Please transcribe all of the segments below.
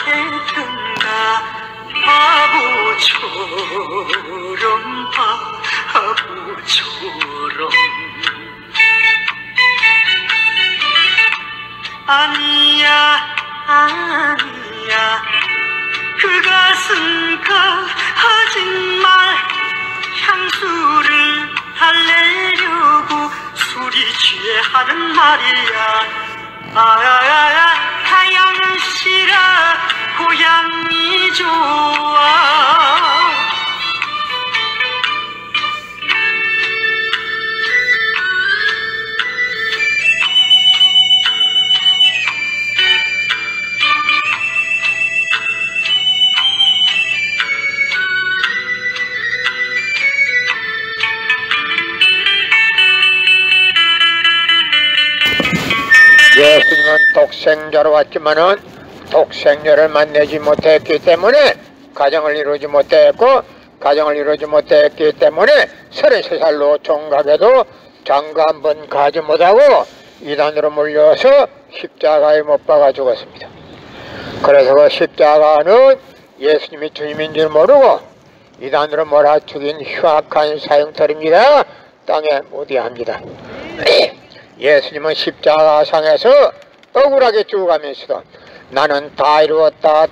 했던가 바보처럼 아니야 그 가슴가 하지말 향수를 달래려고 술이 취해 하는 말이야. 하양은 싫어 고향이 좋아. 예수님은 독생자로 왔지만은 독생자를 만나지 못했기 때문에 가정을 이루지 못했고, 가정을 이루지 못했기 때문에 33살로 총각에도 장가 한 번 가지 못하고 이단으로 몰려서 십자가에 못 박아 죽었습니다. 그래서 그 십자가는 예수님이 주님인 줄 모르고 이단으로 몰아 죽인 흉악한 사형털입니다. 땅에 묻어야합니다. 예수님은 십자가상에서 억울하게 죽어가면서도 나는 다 이루었다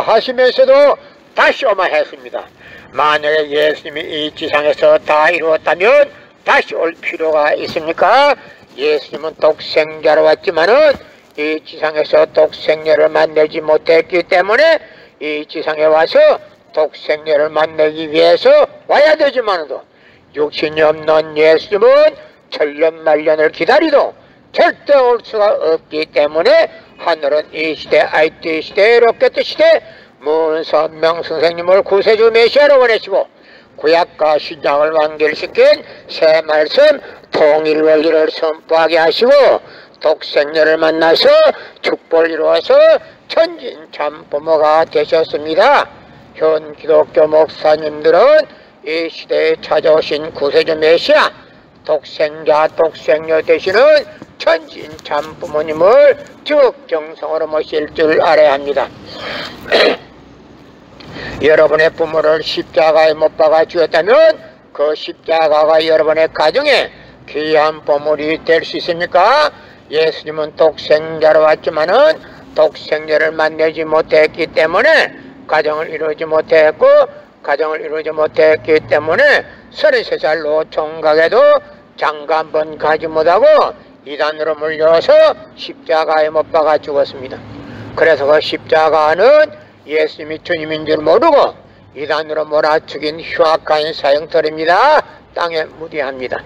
하시면서도 다시 오마했습니다. 만약에 예수님이 이 지상에서 다 이루었다면 다시 올 필요가 있습니까? 예수님은 독생자로 왔지만은 이 지상에서 독생자를 만나지 못했기 때문에 이 지상에 와서 독생자를 만나기 위해서 와야 되지만도 육신이 없는 예수님은 천년만년을 기다리도 절대 올 수가 없기 때문에 하늘은 이 시대, IT 시대, 로켓 시대 문선명 선생님을 구세주 메시아로 보내시고 구약과 신약을 완결시킨 새 말씀 통일 원리를 선포하게 하시고 독생자를 만나서 축복을 이루어서 천진참 부모가 되셨습니다. 현 기독교 목사님들은 이 시대에 찾아오신 구세주 메시아 독생자 독생녀 되시는 천진참 부모님을 적정성으로 모실 줄 알아야 합니다. 여러분의 부모를 십자가에 못 박아 주었다면 그 십자가가 여러분의 가정에 귀한 보물이 될 수 있습니까? 예수님은 독생자로 왔지만은 독생자를 만나지 못했기 때문에 가정을 이루지 못했고, 가정을 이루지 못했기 때문에 33살로 총각에도 장가 한 번 가지 못하고 이단으로 물려서 십자가에 못 박아 죽었습니다. 그래서 그 십자가는 예수님이 주님인 줄 모르고 이단으로 몰아 죽인 흉악한 사형털입니다. 땅에 묻어야합니다.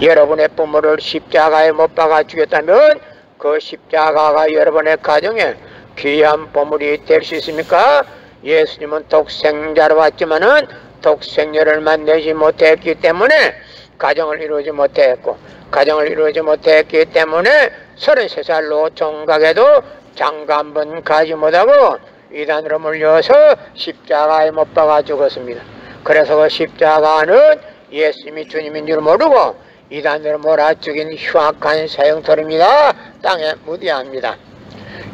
여러분의 부모를 십자가에 못 박아 죽였다면 그 십자가가 여러분의 가정에 귀한 보물이 될 수 있습니까? 예수님은 독생자로 왔지만은 독생녀를 만나지 못했기 때문에 가정을 이루지 못했고, 가정을 이루지 못했기 때문에 33살로 총각에도 장가 한 번 가지 못하고 이단으로 물려서 십자가에 못 박아 죽었습니다. 그래서 그 십자가는 예수님이 주님인 줄 모르고 이단으로 몰아 죽인 흉악한 사형털입니다. 땅에 묻어야 합니다.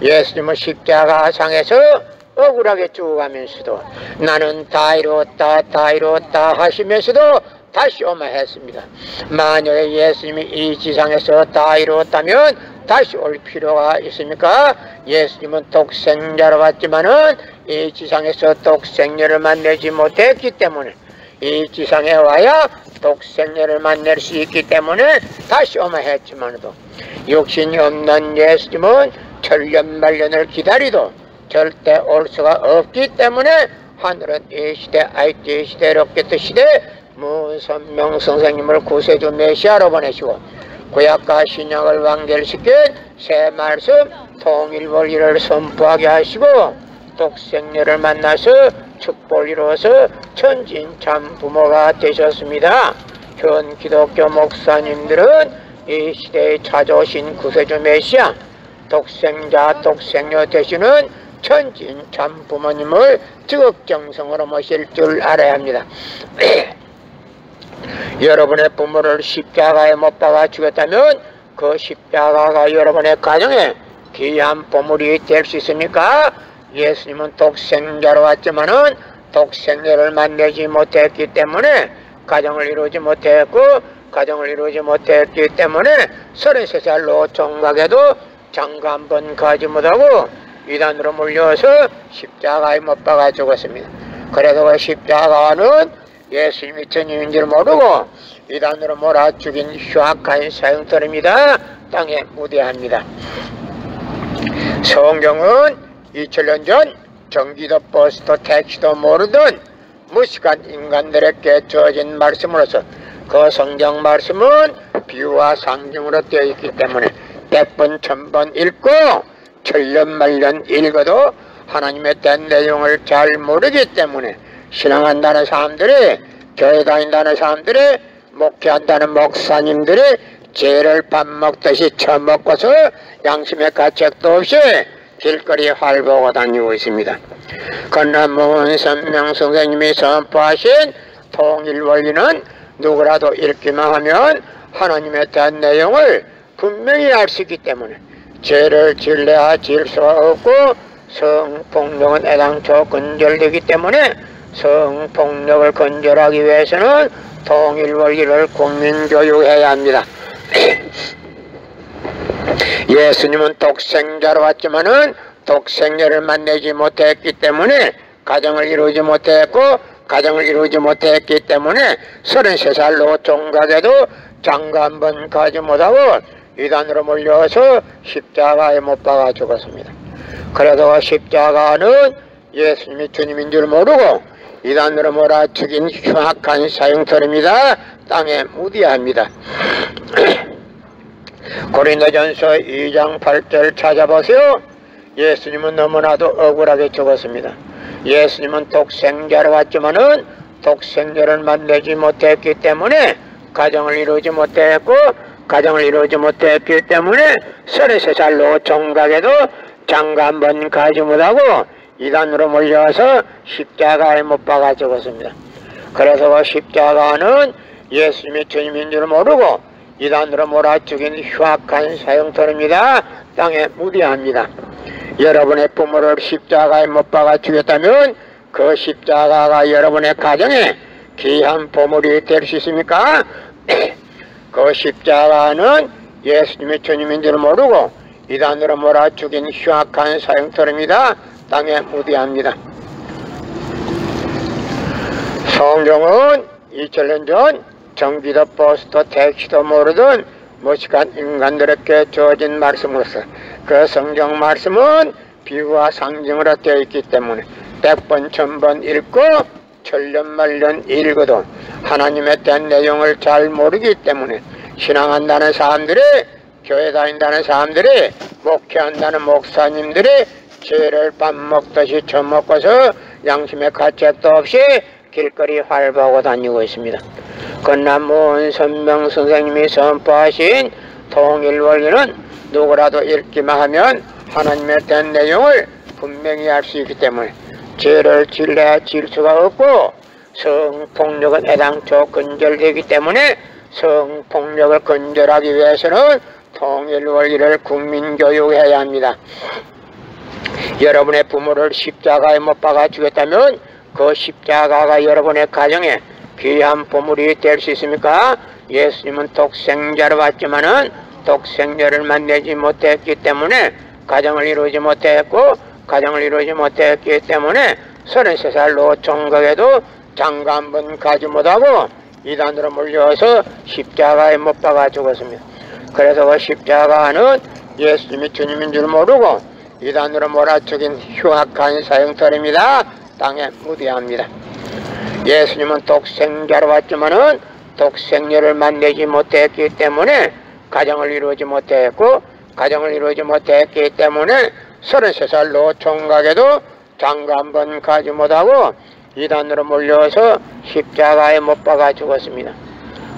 예수님은 십자가상에서 억울하게 죽어가면서도 나는 다 이루었다 하시면서도 다시 오마했습니다. 만약에 예수님이 이 지상에서 다 이루었다면 다시 올 필요가 있습니까? 예수님은 독생자로 왔지만은 이 지상에서 독생녀를 만나지 못했기 때문에 이 지상에 와야 독생녀를 만날 수 있기 때문에 다시 오마했지만도 육신이 없는 예수님은 천년만년을 기다리도 절대 올 수가 없기 때문에 하늘은 이 시대, IT 시대, 로켓 시대 문선명 선생님을 구세주 메시아로 보내시고 구약과 신약을 완결시킨 새 말씀 통일 원리를 선포하게 하시고 독생녀를 만나서 축복을 이루어서 천진참 부모가 되셨습니다. 현 기독교 목사님들은 이 시대에 찾아오신 구세주 메시아 독생자 독생녀 되시는 천진참 부모님을 적정성으로 모실 줄 알아야 합니다. 여러분의 부모를 십자가에 못 박아 죽였다면 그 십자가가 여러분의 가정에 귀한 보물이 될 수 있습니까? 예수님은 독생자로 왔지만은 독생자를 만나지 못했기 때문에 가정을 이루지 못했고, 가정을 이루지 못했기 때문에 33살로 총각에도 장가 한 번 가지 못하고 이단으로 몰려서 십자가에 못 박아 죽었습니다. 그래서 그 십자가는 예수님이 주님인 줄 모르고 이단으로 몰아 죽인 흉악한 사형터입니다. 땅에 무대합니다. 성경은 2000년 전 전기도 버스도 택시도 모르던 무식한 인간들에게 주어진 말씀으로서 그 성경 말씀은 비유와 상징으로 되어 있기 때문에 100번 1000번 읽고 천년만년 읽어도 하나님의 대한 내용을 잘 모르기 때문에 신앙한다는 사람들이, 교회 다닌다는 사람들이, 목회한다는 목사님들이 죄를 밥 먹듯이 처먹고서 양심의 가책도 없이 길거리에 활보고 다니고 있습니다. 그러나 문선명 선생님이 선포하신 통일원리는 누구라도 읽기만 하면 하나님에 대한 내용을 분명히 알 수 있기 때문에 죄를 질래야 질 수가 없고, 성폭력은 애당초 근절되기 때문에 성폭력을 근절하기 위해서는 통일원리를 국민교육해야 합니다. 예수님은 독생자로 왔지만은 독생자를 만나지 못했기 때문에 가정을 이루지 못했고, 가정을 이루지 못했기 때문에 33살로 총각에도 장가 한 번 가지 못하고 이단으로 몰려서 십자가에 못 박아 죽었습니다. 그래서 십자가는 예수님이 주님인 줄 모르고 이단으로 몰아 죽인 흉악한 사형터입니다. 땅에 무디합니다. 고린도전서 2장 8절 찾아보세요. 예수님은 너무나도 억울하게 죽었습니다. 예수님은 독생자로 왔지만은 독생자를 만나지 못했기 때문에 가정을 이루지 못했고, 가정을 이루지 못했기 때문에 33살로 총각에도 장가 한 번 가지 못하고 이단으로 몰려와서 십자가에 못 박아 죽었습니다. 그래서 그 십자가는 예수님이 주님인 줄 모르고 이단으로 몰아 죽인 흉악한 사형터입니다. 땅에 무디합니다. 여러분의 부모를 십자가에 못 박아 죽였다면 그 십자가가 여러분의 가정에 귀한 보물이 될 수 있습니까? 그 십자가는 예수님이 주님인 줄 모르고 이단으로 몰아 죽인 흉악한 사형터입니다. 땅에 무디합니다. 성경은 2000년 전 전기도 버스도 택시도 모르던 무식한 인간들에게 주어진 말씀으로서 그 성경 말씀은 비유와 상징으로 되어 있기 때문에 100번 1000번 읽고 천년만년 읽어도 하나님에 대한 내용을 잘 모르기 때문에 신앙한다는 사람들이, 교회 다닌다는 사람들이, 목회한다는 목사님들이 죄를 밥 먹듯이 처먹고서 양심의 가책도 없이 길거리 활보하고 다니고 있습니다. 그러나 문선명 선생님이 선포하신 통일원리는 누구라도 읽기만 하면 하나님에 대한 내용을 분명히 알 수 있기 때문에 죄를 질래야 질 수가 없고, 성폭력은 애당초 근절되기 때문에 성폭력을 근절하기 위해서는 통일원리를 국민교육해야 합니다. 여러분의 부모를 십자가에 못 박아 죽였다면 그 십자가가 여러분의 가정에 귀한 보물이 될 수 있습니까? 예수님은 독생자로 왔지만은 독생자를 만나지 못했기 때문에 가정을 이루지 못했고, 가정을 이루지 못했기 때문에 33살로 총각에도 장가 한 번 가지 못하고 이단으로 몰려서 십자가에 못 박아 죽었습니다. 그래서 그 십자가는 예수님이 주님인 줄 모르고 이단으로 몰아 죽인 흉악한 사형터입니다. 땅에 무디합니다. 예수님은 독생자로 왔지만은 독생녀를 만나지 못했기 때문에 가정을 이루지 못했고, 가정을 이루지 못했기 때문에 33살로 총각에도 장가 한 번 가지 못하고 이단으로 몰려서 십자가에 못 박아 죽었습니다.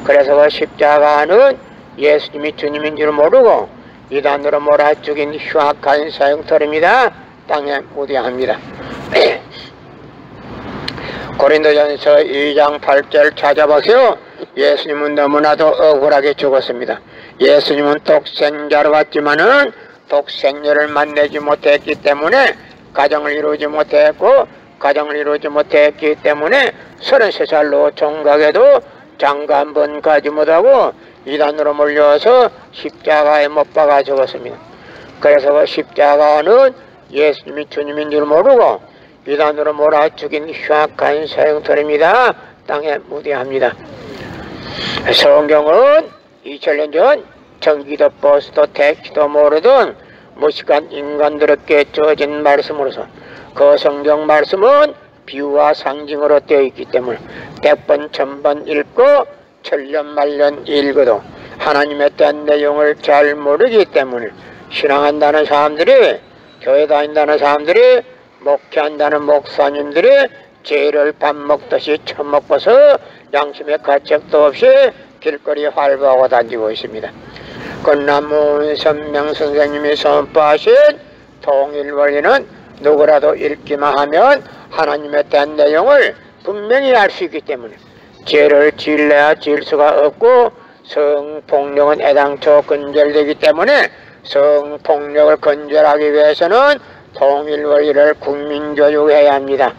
그래서 그 십자가는 예수님이 주님인 줄 모르고 이단으로 몰아 죽인 흉악한 사형터입니다. 땅에 무디합니다. 고린도전서 2장 8절 찾아보세요. 예수님은 너무나도 억울하게 죽었습니다. 예수님은 독생자로 왔지만은 독생녀를 만나지 못했기 때문에 가정을 이루지 못했고 가정을 이루지 못했기 때문에 33살로 총각에도 장가 한 번 가지 못하고 이단으로 몰려서 십자가에 못 박아 죽었습니다. 그래서 그 십자가는 예수님이 주님인 줄 모르고 이단으로 몰아 죽인 흉악한 사형터입니다. 땅에 무대합니다. 성경은 2000년 전 전기도 버스도 택시도 모르던 무식한 인간들에게 주어진 말씀으로서 그 성경 말씀은 비유와 상징으로 되어 있기 때문에 100번 1000번 읽고 천년만년 읽어도 하나님에 대한 내용을 잘 모르기 때문에 신앙한다는 사람들이, 교회 다닌다는 사람들이, 목회한다는 목사님들이 죄를 밥 먹듯이 처먹고서 양심의 가책도 없이 길거리 활보하고 다니고 있습니다. 건남문 선명 선생님이 선포하신 통일원리는 누구라도 읽기만 하면 하나님에 대한 내용을 분명히 알 수 있기 때문에 죄를 지을래야 지을 수가 없고 성폭력은 애당초 근절되기 때문에 성폭력을 근절하기 위해서는 통일원리를 국민교육해야 합니다.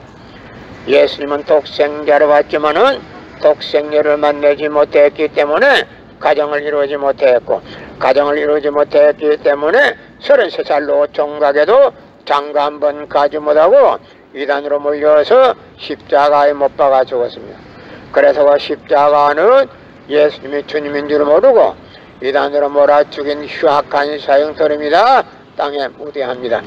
예수님은 독생자로 왔지만은 독생녀를 만나지 못했기 때문에 가정을 이루지 못했고 가정을 이루지 못했기 때문에 33살로 총각에도 장가 한 번 가지 못하고 이단으로 몰려서 십자가에 못 박아 죽었습니다. 그래서 그 십자가는 예수님이 주님인 줄 모르고 이단으로 몰아 죽인 흉악한 사형터입니다. 땅에 무대합니다.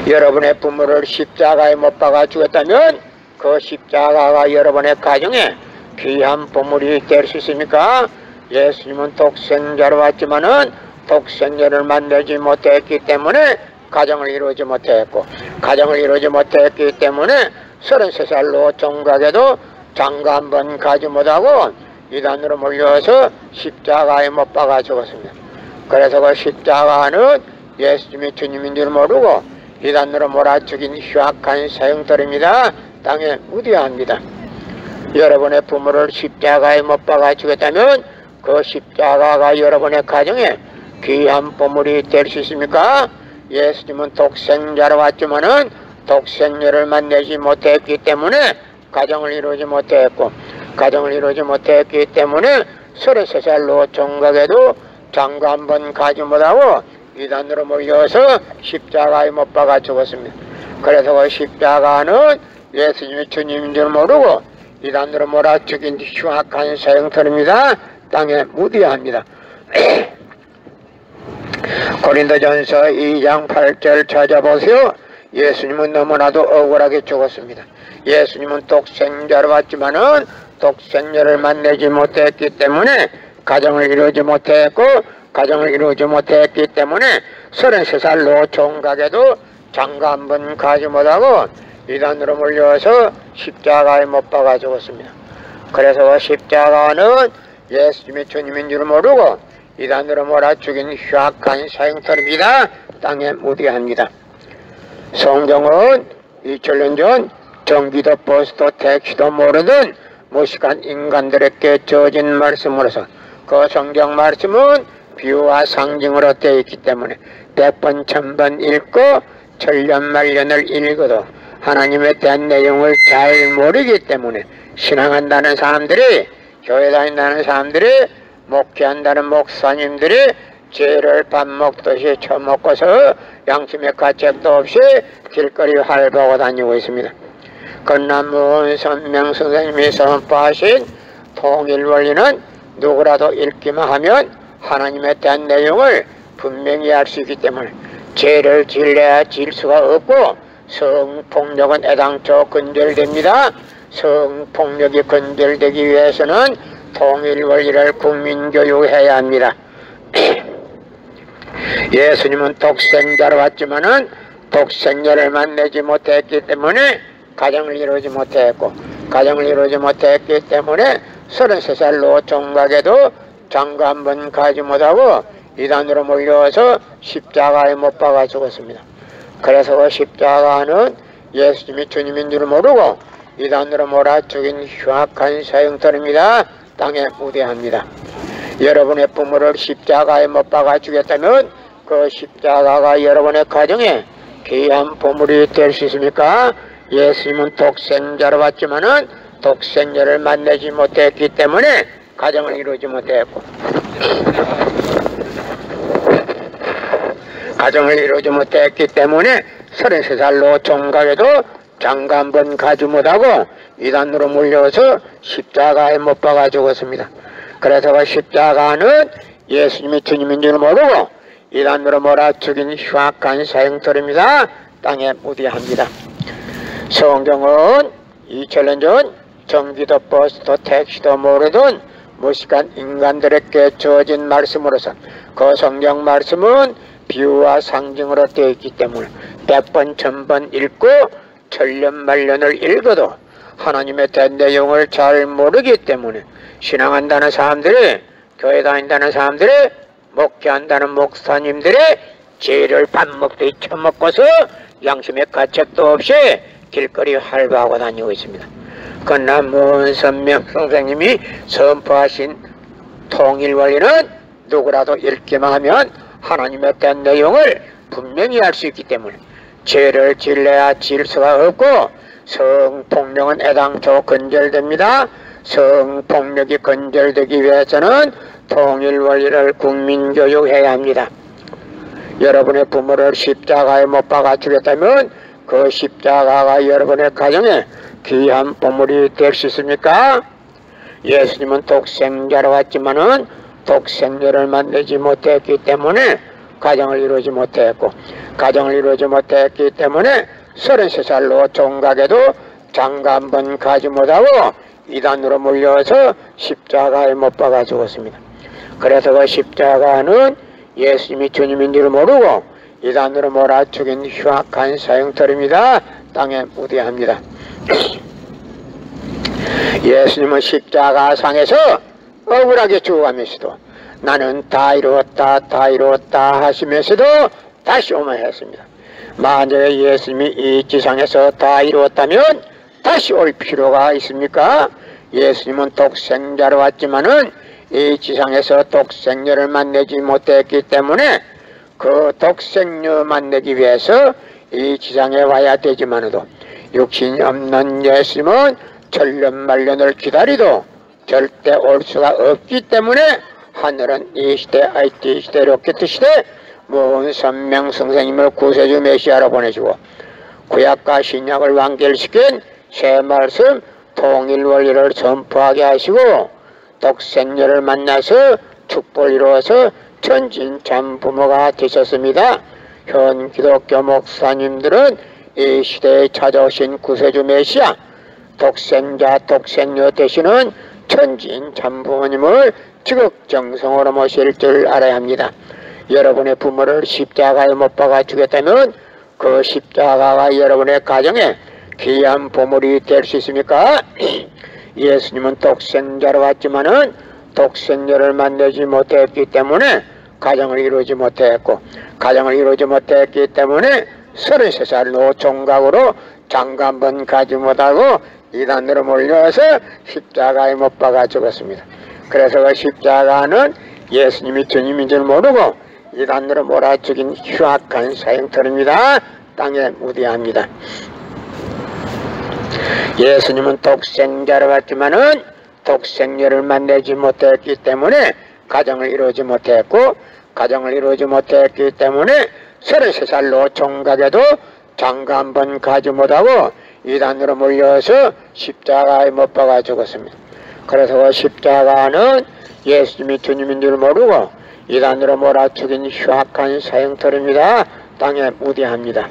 여러분의 부모를 십자가에 못 박아 죽였다면 그 십자가가 여러분의 가정에 귀한 보물이 될 수 있습니까? 예수님은 독생자로 왔지만은 독생자를 만나지 못했기 때문에 가정을 이루지 못했고 가정을 이루지 못했기 때문에 33살로 총각에도 장가 한 번 가지 못하고 이단으로 몰려서 십자가에 못 박아 죽었습니다. 그래서 그 십자가는 예수님이 주님인 줄 모르고 이단으로 몰아 죽인 흉악한 사형터입니다. 땅에 무대합니다. 여러분의 부모를 십자가에 못 박아 죽였다면 그 십자가가 여러분의 가정에 귀한 보물이 될 수 있습니까? 예수님은 독생자로 왔지만은 독생녀를 만나지 못했기 때문에 가정을 이루지 못했고 가정을 이루지 못했기 때문에 33살로 총각에도 장가 한 번 가지 못하고 이단으로 몰려서 십자가에 못 박아 죽었습니다. 그래서 그 십자가는 예수님이 주님인 줄 모르고 이단으로 몰아 죽인 흉악한 사형터입니다. 땅에 무대합니다. 고린도전서 2장 8절 찾아보세요. 예수님은 너무나도 억울하게 죽었습니다. 예수님은 독생자로 왔지만은 독생녀를 만나지 못했기 때문에 가정을 이루지 못했고 가정을 이루지 못했기 때문에 33살로 총각에도 장가 한 번 가지 못하고 이단으로 몰려서 십자가에 못 박아 죽었습니다. 그래서 십자가는 예수님이 주님인 줄 모르고 이단으로 몰아 죽인 흉악한 사형터입니다. 땅에 무대합니다. 성경은 2000년 전 전기도 버스도 택시도 모르던 무식한 인간들에게 주어진 말씀으로서 그 성경 말씀은 비유와 상징으로 되어 있기 때문에 100번 1000번 읽고 천년만년을 읽어도 하나님에 대한 내용을 잘 모르기 때문에 신앙한다는 사람들이, 교회 다닌다는 사람들이, 목회한다는 목사님들이 죄를 밥 먹듯이 처먹고서 양심의 가책도 없이 길거리 활보하고 다니고 있습니다. 건남문 선명 선생님이 선포하신 통일원리는 누구라도 읽기만 하면 하나님에 대한 내용을 분명히 알 수 있기 때문에 죄를 지을래야 지을 수가 없고 성폭력은 애당초 근절됩니다. 성폭력이 근절되기 위해서는 통일원리를 국민교육해야 합니다. 예수님은 독생자로 왔지만은 독생녀를 만나지 못했기 때문에 가정을 이루지 못했고 가정을 이루지 못했기 때문에 33살로 총각에도 장가 한 번 가지 못하고 이단으로 몰려서 십자가에 못 박아 죽었습니다. 그래서 그 십자가는 예수님이 주님인 줄 모르고 이단으로 몰아 죽인 흉악한 사형터입니다. 땅에 무대합니다. 여러분의 부모를 십자가에 못 박아 죽였다면 그 십자가가 여러분의 가정에 귀한 보물이 될 수 있습니까? 예수님은 독생자로 왔지만은 독생자를 만나지 못했기 때문에 가정을 이루지 못했고, 가정을 이루지 못했기 때문에 33살로 종각에도 장가 한 번 가지 못하고 이단으로 물려서 십자가에 못 박아 죽었습니다. 그래서 십자가는 예수님이 주님인 줄 모르고 이단으로 몰아 죽인 흉악한 사형터입니다. 땅에 무디합니다. 성경은 2000년 전 전기도 버스도 택시도 모르던 무식한 인간들에게 주어진 말씀으로서 그 성경 말씀은 비유와 상징으로 되어 있기 때문에 100번 1000번 읽고 천년만년을 읽어도 하나님의 된 내용을 잘 모르기 때문에 신앙한다는 사람들이, 교회 다닌다는 사람들이, 목회한다는 목사님들이 죄를 밥 먹듯이 처먹고서 양심의 가책도 없이 길거리 활보하고 다니고 있습니다. 그러나 문선명 선생님이 선포하신 통일원리는 누구라도 읽기만 하면 하나님의 된 내용을 분명히 알 수 있기 때문에 죄를 질러야 질서가 없고 성폭력은 애당초 건절됩니다. 성폭력이 건절되기 위해서는 통일원리를 국민교육해야 합니다. 여러분의 부모를 십자가에 못 박아 죽였다면 그 십자가가 여러분의 가정에 귀한 보물이 될 수 있습니까? 예수님은 독생자로 왔지만은 독생자를 만나지 못했기 때문에 가정을 이루지 못했고, 가정을 이루지 못했기 때문에 33살로 종각에도 장가 한 번 가지 못하고 이단으로 물려서 십자가에 못 박아 죽었습니다. 그래서 그 십자가는 예수님이 주님인 줄 모르고 이단으로 몰아 죽인 흉악한 사형터입니다. 땅에 무디합니다. 예수님은 십자가상에서 억울하게 죽어가면서도 나는 다 이루었다 다 이루었다 하시면서도 다시 오만했습니다. 만약에 예수님이 이 지상에서 다 이루었다면 다시 올 필요가 있습니까? 예수님은 독생자로 왔지만은 이 지상에서 독생녀를 만나지 못했기 때문에 그 독생녀 만나기 위해서 이 지상에 와야 되지만도 육신이 없는 예수님은 천년만년을 기다리도 절대 올 수가 없기 때문에 하늘은 이 시대, IT 시대, 로켓 시대 문선명 선생님을 구세주 메시아로 보내주고 구약과 신약을 완결시킨 새 말씀 통일원리를 선포하게 하시고 독생녀를 만나서 축복을 이루어서 천진참 부모가 되셨습니다. 현 기독교 목사님들은 이 시대에 찾아오신 구세주 메시아 독생자 독생녀 되시는 천진참 부모님을 지극정성으로 모실 줄 알아야 합니다. 여러분의 부모를 십자가에 못 박아 주겠다면 그 십자가가 여러분의 가정에 귀한 보물이 될 수 있습니까? 예수님은 독생자로 왔지만은 독생녀를 만나지 못했기 때문에 가정을 이루지 못했고, 가정을 이루지 못했기 때문에 33살로 종각으로 장가 한 번 가지 못하고 이단으로 몰려서 십자가에 못 박아 죽었습니다. 그래서 그 십자가는 예수님이 주님인 줄 모르고 이단으로 몰아 죽인 흉악한 사형터입니다. 땅에 무디합니다. 예수님은 독생자로 왔지만은 독생녀를 만나지 못했기 때문에 가정을 이루지 못했고, 가정을 이루지 못했기 때문에 33살로 종각에도 장가 한 번 가지 못하고 이단으로 몰려서 십자가에 못 박아 죽었습니다. 그래서 그 십자가는 예수님이 주님인 줄 모르고 이단으로 몰아 죽인 흉악한 사형터입니다. 땅에 무디합니다.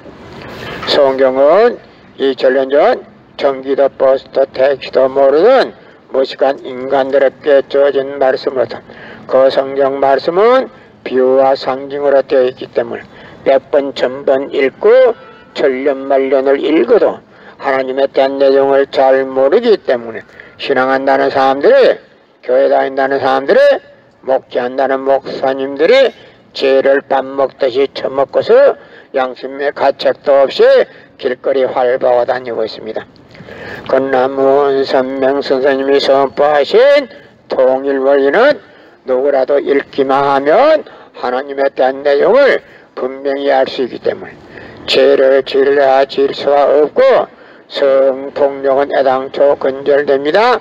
성경은 2000년 전 전기도 버스도 택시도 모르던 무식한 인간들에게 주어진 말씀으로서 그 성경 말씀은 비유와 상징으로 되어 있기 때문에 100번 1000번 읽고 천년만년을 읽어도 하나님에 대한 내용을 잘 모르기 때문에 신앙한다는 사람들이, 교회 다닌다는 사람들이, 목회한다는 목사님들이 죄를 밥 먹듯이 처먹고서 양심의 가책도 없이 길거리 활보하고 다니고 있습니다. 그러나 문선명 선생님이 선포하신 통일원리는 누구라도 읽기만 하면 하나님에 대한 내용을 분명히 알 수 있기 때문에 죄를 지으려 지을 수가 없고 성폭력은 애당초 근절됩니다.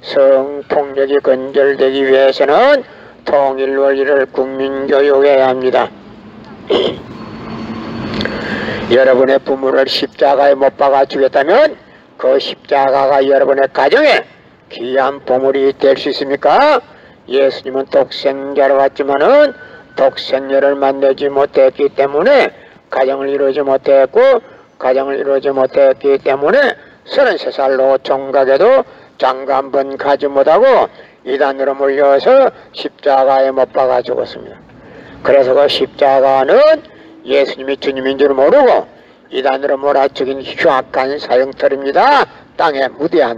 성폭력이 근절되기 위해서는 통일 원리를 국민교육해야 합니다. 여러분의 부모를 십자가에 못 박아 주겠다면 그 십자가가 여러분의 가정에 귀한 보물이 될 수 있습니까? 예수님은 독생자로 왔지만은 독생녀를 만나지 못했기 때문에 가정을 이루지 못했고, 가정을 이루지 못했기 때문에 33살로 총각에도 장가 한 번 가지 못하고 이단으로 몰려서 십자가에 못 박아 죽었습니다. 그래서 그 십자가는 예수님이 주님인 줄 모르고 이단으로 몰아죽인 흉악한 사형털입니다. 땅에 묻어야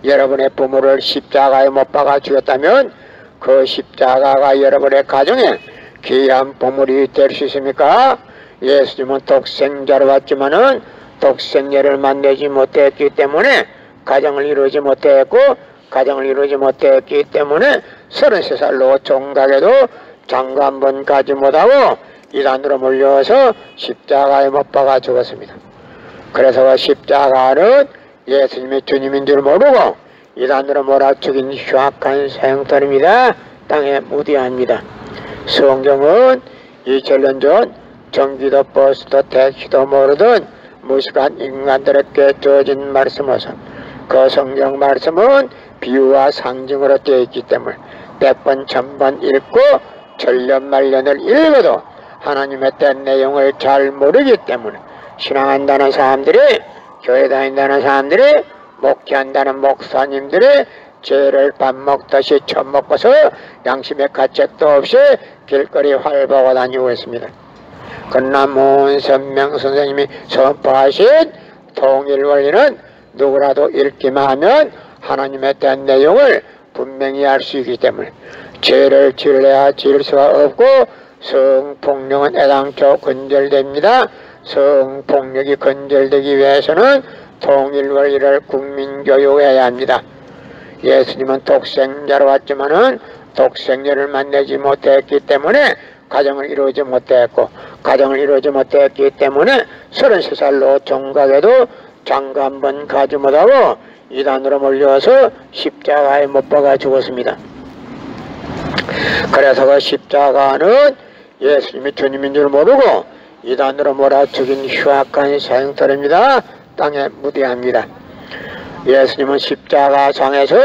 여러분의 부모를 십자가에 못 박아 죽였다면 그 십자가가 여러분의 가정에 귀한 보물이 될 수 있습니까? 예수님은 독생자로 왔지만은 독생녀를 만나지 못했기 때문에 가정을 이루지 못했고, 가정을 이루지 못했기 때문에 33살로 총각에도 장가 한 번 가지 못하고 이단으로 몰려서 십자가에 못 박아 죽었습니다. 그래서 그 십자가는 예수님이 주님인 줄 모르고 이단으로 몰아 죽인 흉악한 사형털입니다. 땅에 묻어야 합니다. 성경은 2000년 전 전기도 버스도 택시도 모르던 무식한 인간들에게 주어진 말씀으로서 그 성경 말씀은 비유와 상징으로 되어 있기 때문에 100번 1000번 읽고 천년만년을 읽어도 하나님의 뜻 내용을 잘 모르기 때문에 신앙한다는 사람들이, 교회 다닌다는 사람들이, 목회한다는 목사님들이 죄를 밥 먹듯이 처먹고서 양심의 가책도 없이 길거리 활보고 다니고 있습니다. 그러나 문선명 선생님이 선포하신 통일 원리는 누구라도 읽기만 하면 하나님의 뜻 내용을 분명히 알 수 있기 때문에 죄를 지으려야 지을 수가 없고 성폭력은 애당초 근절됩니다. 성폭력이 근절되기 위해서는 통일 원리를 국민교육해야 합니다. 예수님은 독생자로 왔지만은 독생녀를 만나지 못했기 때문에 가정을 이루지 못했고, 가정을 이루지 못했기 때문에 33살로 총각에도 장가 한 번 가지 못하고 이단으로 몰려서 십자가에 못 박아 죽었습니다. 그래서 그 십자가는 예수님이 주님인 줄 모르고 이단으로 몰아 죽인 흉악한 사형털입니다. 땅에 묻어야 합니다. 예수님은 십자가상에서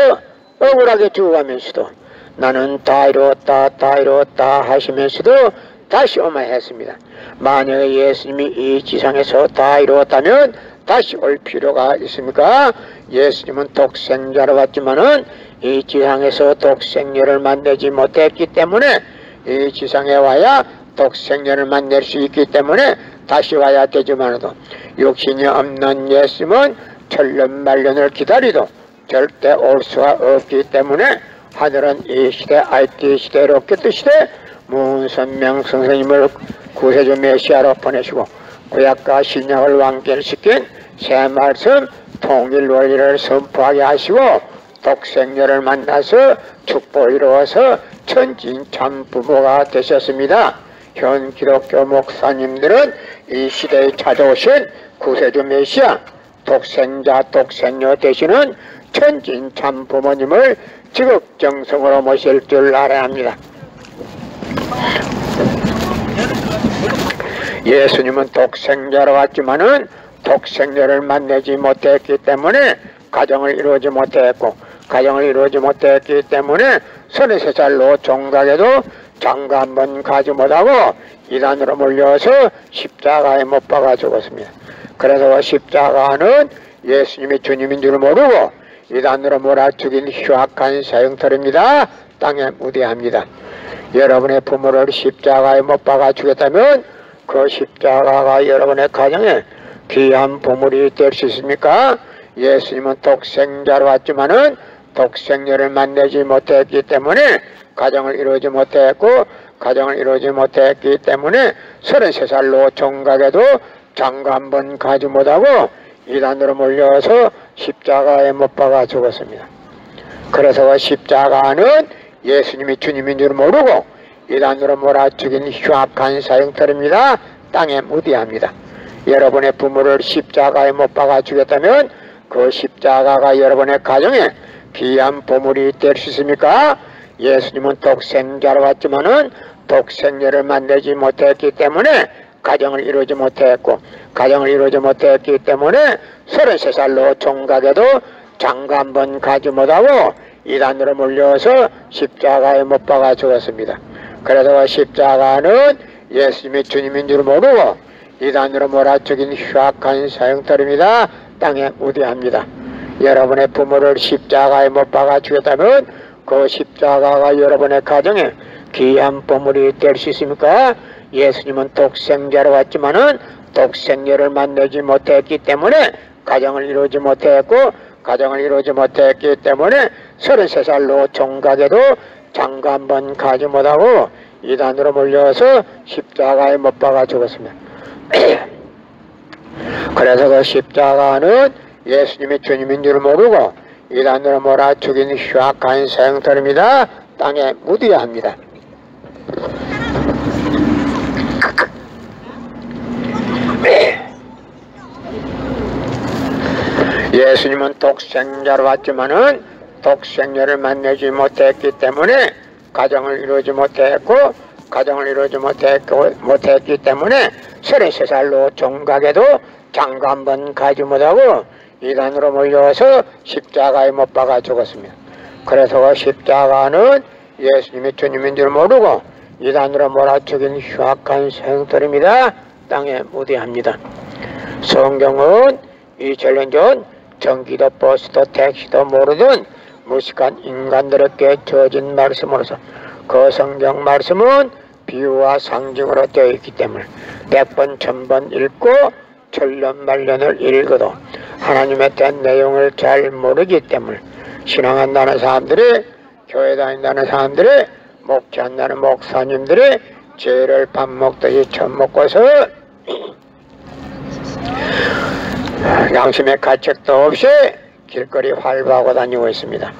억울하게 죽어가면서도 나는 다 이루었다, 다 이루었다 하시면서도 다시 오마했습니다. 만약에 예수님이 이 지상에서 다 이루었다면 다시 올 필요가 있습니까? 예수님은 독생자로 왔지만은 이 지상에서 독생녀를 만나지 못했기 때문에 이 지상에 와야 독생녀를 만날 수 있기 때문에 다시 와야 되지만도 육신이 없는 예수님은 천년만년을 기다리도 절대 올 수가 없기 때문에 하늘은 이 시대 IT 시대로 껴뜨시되 문선명 선생님을 구세주 메시아로 보내시고 구약과 신약을 완결시킨 새 말씀 통일 원리를 선포하게 하시고 독생녀를 만나서 축복을 이루어서 천진참 부모가 되셨습니다. 현 기독교 목사님들은 이 시대에 찾아오신 구세주 메시아 독생자 독생녀 되시는 천진참 부모님을 지극정성으로 모실 줄 알아야 합니다. 예수님은 독생자로 왔지만은 독생녀를 만나지 못했기 때문에 가정을 이루지 못했고, 가정을 이루지 못했기 때문에 33살로 종각에도 장가 한 번 가지 못하고 이단으로 몰려서 십자가에 못 박아 죽었습니다. 그래서 십자가는 예수님이 주님인 줄 모르고 이단으로 몰아 죽인 흉악한 사형털입니다. 땅에 묻어야 합니다. 여러분의 부모를 십자가에 못 박아 주겠다면 그 십자가가 여러분의 가정에 귀한 보물이 될 수 있습니까? 예수님은 독생자로 왔지만은 독생녀를 만나지 못했기 때문에 가정을 이루지 못했고, 가정을 이루지 못했기 때문에 33살로 종각에도 장가 한 번 가지 못하고 이단으로 몰려서 십자가에 못 박아 죽었습니다. 그래서 그 십자가는 예수님이 주님인 줄 모르고 이단으로 몰아 죽인 흉악한 사형털입니다. 땅에 묻어야 합니다. 여러분의 부모를 십자가에 못 박아 죽였다면 그 십자가가 여러분의 가정에 귀한 보물이 될 수 있습니까? 예수님은 독생자로 왔지만은 독생녀를 만나지 못했기 때문에 가정을 이루지 못했고, 가정을 이루지 못했기 때문에 33살로 종각에도 장가 한 번 가지 못하고 이단으로 몰려서 십자가에 못 박아 죽었습니다. 그래서 십자가는 예수님이 주님인 줄 모르고 이단으로 몰아죽인 흉악한 사형터입니다. 땅에 무디합니다. 여러분의 부모를 십자가에 못 박아 죽였다면 그 십자가가 여러분의 가정에 귀한 보물이 될 수 있습니까? 예수님은 독생자로 왔지만은 독생녀를 만나지 못했기 때문에 가정을 이루지 못했고, 가정을 이루지 못했기 때문에 33살로 종각에도 장가 한 번 가지 못하고 이단으로 몰려서 십자가에 못 박아 죽었습니다. 그래서 그 십자가는 예수님이 주님인 줄 모르고 이단으로 몰아 죽인 흉악한 사형터입니다. 땅에 묻어야 합니다. 예수님은 독생자로 왔지만은 독생녀를 만나지 못했기 때문에 가정을 이루지 못했고, 가정을 이루지 못했기 때문에 33살로 종각에도 장가 한 번 가지 못하고 이단으로 몰려서 십자가에 못 박아 죽었습니다. 그래서 그 십자가는 예수님이 주님인 줄 모르고 이단으로 몰아죽인 흉악한 사형터입니다. 땅에 무대합니다. 성경은 2000년 전 전기도 버스도 택시도 모르던 무식한 인간들에게 주어진 말씀으로서 그 성경 말씀은 비유와 상징으로 되어 있기 때문에 100번 1000번 읽고 천년 말년을 읽어도 하나님에 대한 내용을 잘 모르기 때문에 신앙한다는 사람들이, 교회 다닌다는 사람들이, 목회한다는 목사님들이 죄를 밥 먹듯이 처먹고서 양심의 가책도 없이 길거리 활보하고 다니고 있습니다.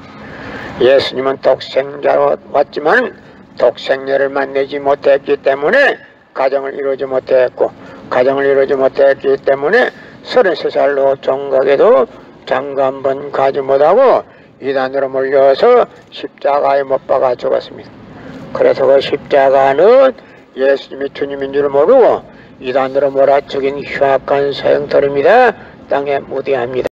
예수님은 독생자로 왔지만 독생녀를 만나지 못했기 때문에 가정을 이루지 못했고, 가정을 이루지 못했기 때문에 33살로 종각에도 장가 한 번 가지 못하고 이단으로 몰려서 십자가에 못 박아 죽었습니다. 그래서 그 십자가는 예수님이 주님인 줄 모르고 이단으로 몰아 죽인 흉악한 사형터입니다. 땅에 무대합니다.